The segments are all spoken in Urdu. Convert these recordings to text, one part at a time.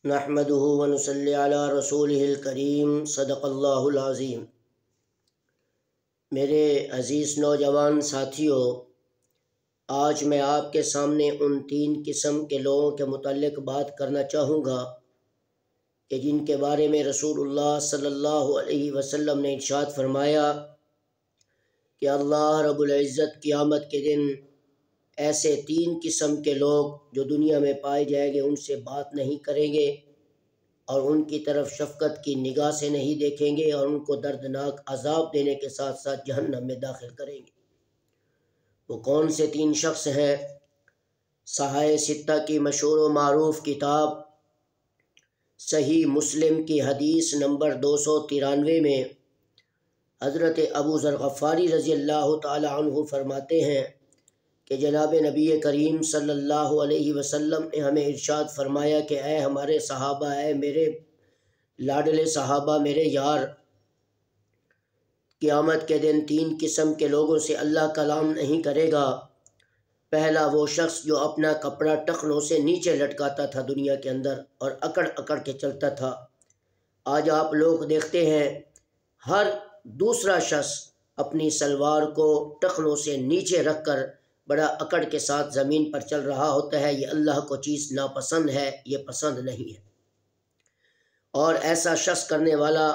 نحمده ونصلی علی رسولہ الکریم صدق اللہ العظیم۔ میرے عزیز نوجوان ساتھیوں، آج میں آپ کے سامنے ان 3 قسم کے لوگوں کے متعلق بات کرنا چاہوں گا کہ جن کے بارے میں رسول اللہ صلی اللہ علیہ وسلم نے ارشاد فرمایا کہ اللہ رب العزت قیامت کے دن ایسے 3 قسم کے لوگ جو دنیا میں پائے جائیں گے ان سے بات نہیں کریں گے اور ان کی طرف شفقت کی نگاہ سے نہیں دیکھیں گے اور ان کو دردناک عذاب دینے کے ساتھ ساتھ جہنم میں داخل کریں گے۔ وہ کون سے 3 شخص ہیں؟ صحائح ستہ کی مشہور و معروف کتاب صحیح مسلم کی حدیث نمبر 293 میں حضرت ابو ذر غفاری رضی اللہ تعالی عنہ فرماتے ہیں کہ جناب نبی کریم صلی اللہ علیہ وسلم نے ہمیں ارشاد فرمایا کہ اے ہمارے صحابہ، اے میرے لاڈلے صحابہ، میرے یار، قیامت کے دن 3 قسم کے لوگوں سے اللہ کلام نہیں کرے گا۔ پہلا وہ شخص جو اپنا کپڑا ٹخنوں سے نیچے لٹکاتا تھا دنیا کے اندر اور اکڑ اکڑ کے چلتا تھا۔ آج آپ لوگ دیکھتے ہیں ہر دوسرا شخص اپنی سلوار کو ٹخنوں سے نیچے رکھ کر بڑا اکڑ کے ساتھ زمین پر چل رہا ہوتا ہے۔ یہ اللہ کو چیز ناپسند ہے، یہ پسند نہیں ہے، اور ایسا شخص کرنے والا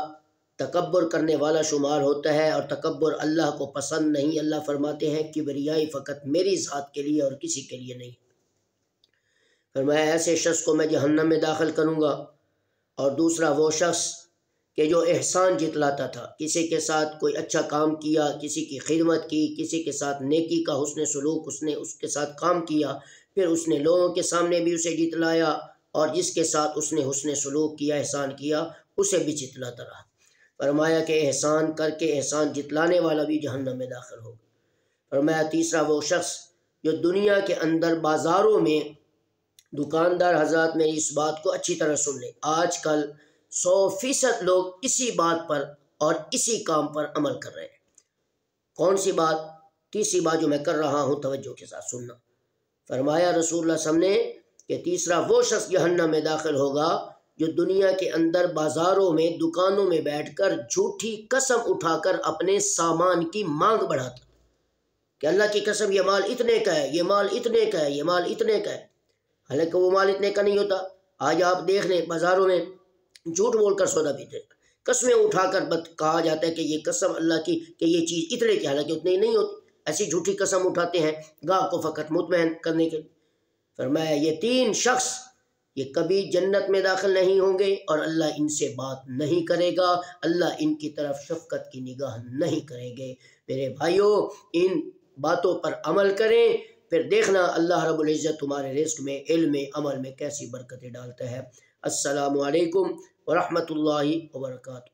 تکبر کرنے والا شمار ہوتا ہے، اور تکبر اللہ کو پسند نہیں۔ اللہ فرماتے ہیں کبریائی فقط میری ذات کے لیے اور کسی کے لیے نہیں۔ فرمایا ایسے شخص کو میں جہنم میں داخل کروں گا۔ اور دوسرا وہ شخص کہ جو احسان جتلاتا تھا، کسی کے ساتھ کوئی اچھا کام کیا، کسی کی خدمت کی، کسی کے ساتھ نیکی کا حسن سلوک اس کے ساتھ کام کیا، پھر اس نے لوگوں کے سامنے بھی اسے جتلایا، اور جس کے ساتھ اس نے حسن سلوک کیا، احسان کیا، اسے بھی جتلاتا رہا۔ فرمایا کہ احسان کر کے احسان جتلانے والا بھی جہنم میں داخل ہوگا۔ فرمایا تیسرا وہ شخص جو دنیا کے اندر بازاروں میں، دکاندار حضرات میری اس بات کو اچھی طرح سن لیں، آج کل 100% لوگ اسی بات پر اور اسی کام پر عمل کر رہے ہیں۔ کون سی بات؟ تیسری بات جو میں کر رہا ہوں، توجہ کے ساتھ سننا۔ فرمایا رسول اللہ صلی اللہ علیہ وسلم نے کہ تیسرا وہ شخص جہنم میں داخل ہوگا جو دنیا کے اندر بازاروں میں، دکانوں میں بیٹھ کر جھوٹی قسم اٹھا کر اپنے سامان کی مانگ بڑھاتا کہ اللہ کی قسم یہ مال اتنے کا ہے، یہ مال اتنے کا ہے، یہ مال اتنے کا ہے، حالانکہ وہ مال اتنے کا نہیں ہوتا۔ آج آپ دیکھ لیں بازاروں میں جھوٹ بول کر سودا پیتے، قسمیں اٹھا کر کہا جاتا ہے کہ یہ قسم اللہ کی کہ یہ چیز اتنے کی، حالانکہ اتنے ہی نہیں ہوتی۔ ایسی جھوٹی قسم اٹھاتے ہیں گاہک کو فقط مطمئن کرنے کے لیے۔ فرمایا یہ 3 شخص یہ کبھی جنت میں داخل نہیں ہوں گے اور اللہ ان سے بات نہیں کرے گا، اللہ ان کی طرف شفقت کی نگاہ نہیں کریں گے۔ میرے بھائیوں، ان باتوں پر عمل کریں، پھر دیکھنا اللہ رب العزت تمہارے رزق میں، علم میں، عمل میں کیسی برکتیں ڈالتا ہے۔ السلام علیکم ورحمۃ اللہ وبرکاتہ۔